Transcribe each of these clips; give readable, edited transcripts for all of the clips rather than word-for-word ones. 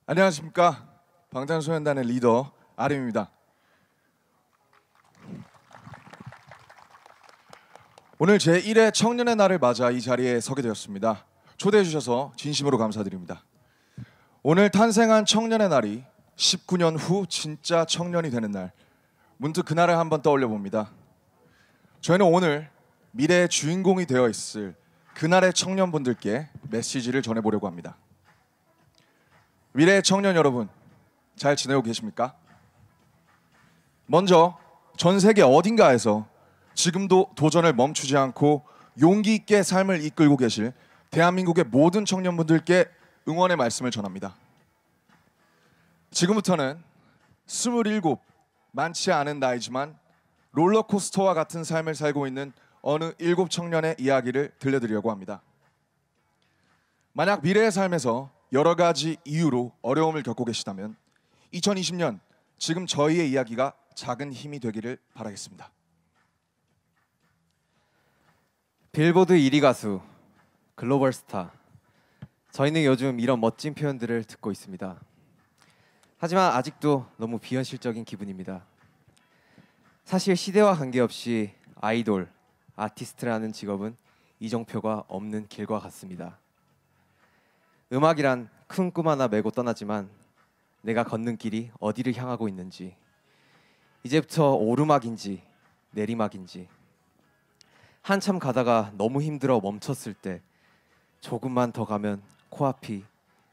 안녕하십니까. 방탄소년단의 리더 RM입니다. 오늘 제1회 청년의 날을 맞아 이 자리에 서게 되었습니다. 초대해 주셔서 진심으로 감사드립니다. 오늘 탄생한 청년의 날이 19년 후 진짜 청년이 되는 날, 문득 그날을 한번 떠올려 봅니다. 저희는 오늘 미래의 주인공이 되어 있을 그날의 청년분들께 메시지를 전해보려고 합니다. 미래의 청년 여러분, 잘 지내고 계십니까? 먼저 전 세계 어딘가에서 지금도 도전을 멈추지 않고 용기 있게 삶을 이끌고 계실 대한민국의 모든 청년분들께 응원의 말씀을 전합니다. 지금부터는 27, 많지 않은 나이지만 롤러코스터와 같은 삶을 살고 있는 어느 7 청년의 이야기를 들려드리려고 합니다. 만약 미래의 삶에서 여러 가지 이유로 어려움을 겪고 계시다면 2020년 지금 저희의 이야기가 작은 힘이 되기를 바라겠습니다. 빌보드 1위 가수, 글로벌 스타. 저희는 요즘 이런 멋진 표현들을 듣고 있습니다. 하지만 아직도 너무 비현실적인 기분입니다. 사실 시대와 관계없이 아이돌, 아티스트라는 직업은 이정표가 없는 길과 같습니다. 음악이란 큰 꿈 하나 메고 떠나지만 내가 걷는 길이 어디를 향하고 있는지, 이제부터 오르막인지 내리막인지, 한참 가다가 너무 힘들어 멈췄을 때 조금만 더 가면 코앞이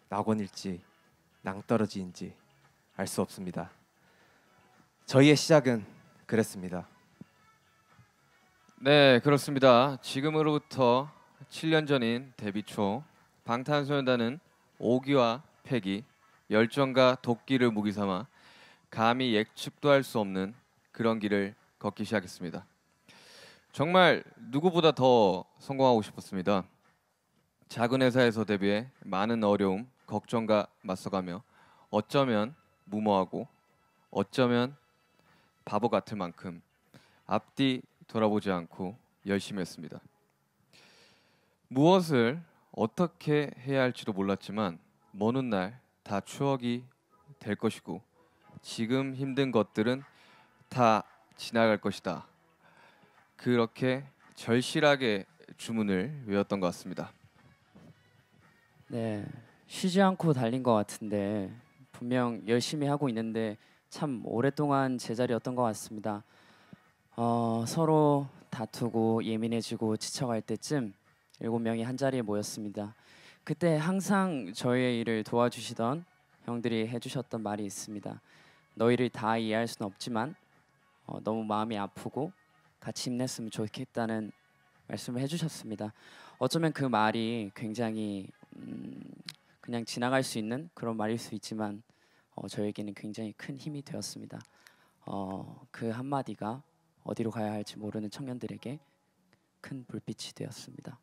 낙원일지 낭떠러지인지 알 수 없습니다. 저희의 시작은 그랬습니다. 네, 그렇습니다. 지금으로부터 7년 전인 데뷔 초 방탄소년단은 오기와 패기, 열정과 도끼를 무기 삼아 감히 예측도 할 수 없는 그런 길을 걷기 시작했습니다. 정말 누구보다 더 성공하고 싶었습니다. 작은 회사에서 데뷔해 많은 어려움, 걱정과 맞서가며 어쩌면 무모하고 어쩌면 바보 같을 만큼 앞뒤 돌아보지 않고 열심히 했습니다. 무엇을 어떻게 해야 할지도 몰랐지만 먼 훗날 다 추억이 될 것이고 지금 힘든 것들은 다 지나갈 것이다. 그렇게 절실하게 주문을 외웠던 것 같습니다. 네, 쉬지 않고 달린 것 같은데 분명 열심히 하고 있는데 참 오랫동안 제자리였던 것 같습니다. 서로 다투고 예민해지고 지쳐갈 때쯤 7명이 한 자리에 모였습니다. 그때 항상 저희의 일을 도와주시던 형들이 해주셨던 말이 있습니다. 너희를 다 이해할 수는 없지만 너무 마음이 아프고 같이 힘냈으면 좋겠다는 말씀을 해주셨습니다. 어쩌면 그 말이 굉장히 그냥 지나갈 수 있는 그런 말일 수 있지만 저에게는 굉장히 큰 힘이 되었습니다. 그 한마디가 어디로 가야 할지 모르는 청년들에게 큰 불빛이 되었습니다.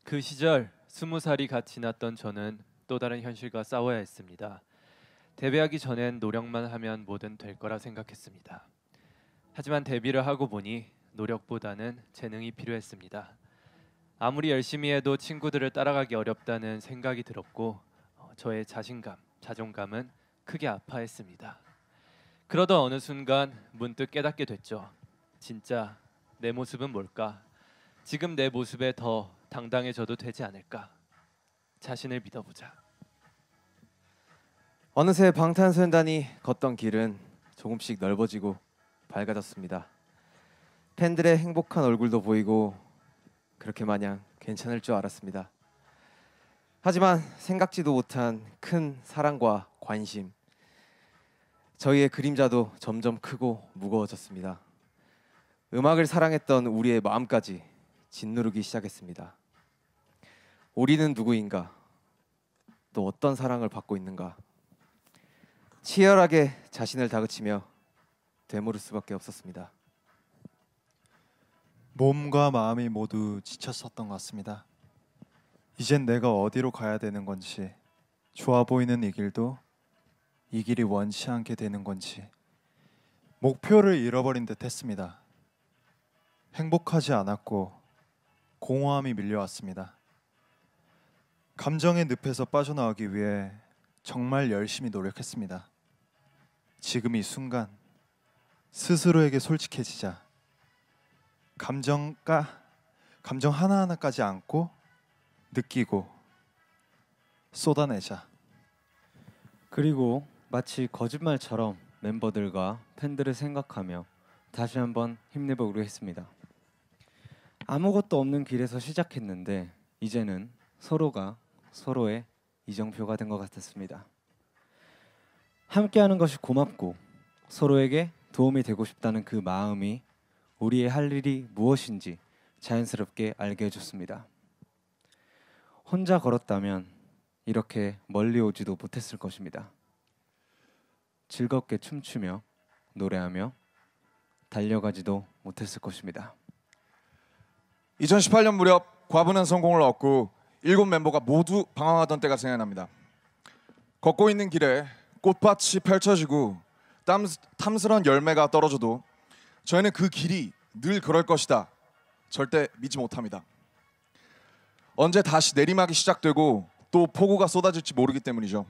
그 시절 20살이 갓 지났던 저는 또 다른 현실과 싸워야 했습니다. 데뷔하기 전엔 노력만 하면 뭐든 될 거라 생각했습니다. 하지만 데뷔를 하고 보니 노력보다는 재능이 필요했습니다. 아무리 열심히 해도 친구들을 따라가기 어렵다는 생각이 들었고 저의 자신감, 자존감은 크게 아파했습니다. 그러던 어느 순간 문득 깨닫게 됐죠. 진짜 내 모습은 뭘까? 지금 내 모습에 더 당당해져도 되지 않을까? 자신을 믿어보자. 어느새 방탄소년단이 걷던 길은 조금씩 넓어지고 밝아졌습니다. 팬들의 행복한 얼굴도 보이고 그렇게 마냥 괜찮을 줄 알았습니다. 하지만 생각지도 못한 큰 사랑과 관심, 저희의 그림자도 점점 크고 무거워졌습니다. 음악을 사랑했던 우리의 마음까지 짓누르기 시작했습니다. 우리는 누구인가? 또 어떤 사랑을 받고 있는가? 치열하게 자신을 다그치며 되물을 수밖에 없었습니다. 몸과 마음이 모두 지쳤었던 것 같습니다. 이젠 내가 어디로 가야 되는 건지, 좋아 보이는 이 길도 이 길이 원치 않게 되는 건지 목표를 잃어버린 듯 했습니다. 행복하지 않았고 공허함이 밀려왔습니다. 감정의 늪에서 빠져나오기 위해 정말 열심히 노력했습니다. 지금 이 순간 스스로에게 솔직해지자 감정 하나하나까지 안고 느끼고 쏟아내자. 그리고 마치 거짓말처럼 멤버들과 팬들을 생각하며 다시 한번 힘내보기로 했습니다. 아무것도 없는 길에서 시작했는데 이제는 서로가 서로의 이정표가 된 것 같았습니다. 함께하는 것이 고맙고 서로에게 도움이 되고 싶다는 그 마음이 우리의 할 일이 무엇인지 자연스럽게 알게 해줬습니다. 혼자 걸었다면 이렇게 멀리 오지도 못했을 것입니다. 즐겁게 춤추며 노래하며 달려가지도 못했을 것입니다. 2018년 무렵 과분한 성공을 얻고 7멤버가 모두 방황하던 때가 생각납니다. 걷고 있는 길에 꽃밭이 펼쳐지고 탐스런 열매가 떨어져도 저희는 그 길이 늘 그럴 것이다. 절대 믿지 못합니다. 언제 다시 내리막이 시작되고 또 폭우가 쏟아질지 모르기 때문이죠.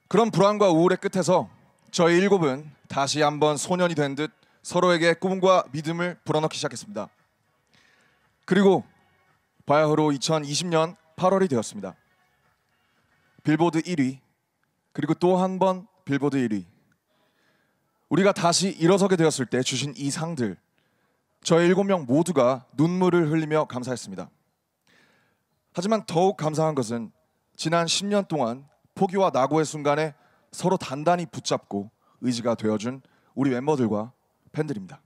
그런 불안과 우울의 끝에서 저희 7은 다시 한번 소년이 된 듯 서로에게 꿈과 믿음을 불어넣기 시작했습니다. 그리고 바야흐로 2020년 8월이 되었습니다. 빌보드 1위, 그리고 또 한 번 빌보드 1위. 우리가 다시 일어서게 되었을 때 주신 이 상들, 저희 7명 모두가 눈물을 흘리며 감사했습니다. 하지만 더욱 감사한 것은 지난 10년 동안 포기와 낙오의 순간에 서로 단단히 붙잡고 의지가 되어준 우리 멤버들과 팬들입니다.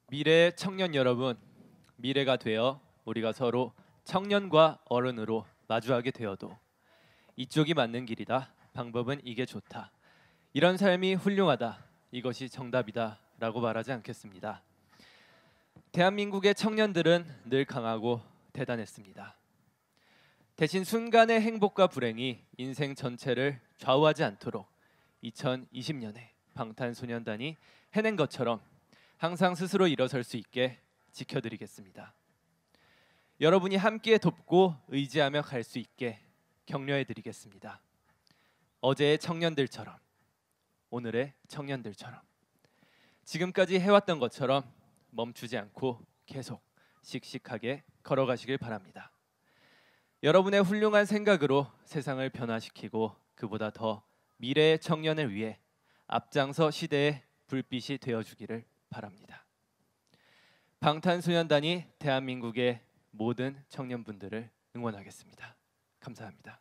미래의 청년 여러분, 미래가 되어 우리가 서로 청년과 어른으로 마주하게 되어도 이쪽이 맞는 길이다. 방법은 이게 좋다. 이런 삶이 훌륭하다. 이것이 정답이다. 라고 말하지 않겠습니다. 대한민국의 청년들은 늘 강하고 대단했습니다. 대신 순간의 행복과 불행이 인생 전체를 좌우하지 않도록 2020년에 방탄소년단이 해낸 것처럼 항상 스스로 일어설 수 있게 지켜드리겠습니다. 여러분이 함께 돕고 의지하며 갈 수 있게 격려해드리겠습니다. 어제의 청년들처럼, 오늘의 청년들처럼, 지금까지 해왔던 것처럼 멈추지 않고 계속 씩씩하게 걸어가시길 바랍니다. 여러분의 훌륭한 생각으로 세상을 변화시키고 그보다 더 미래의 청년을 위해 앞장서 시대의 불빛이 되어주기를 바랍니다. 방탄소년단이 대한민국의 모든 청년분들을 응원하겠습니다. 감사합니다.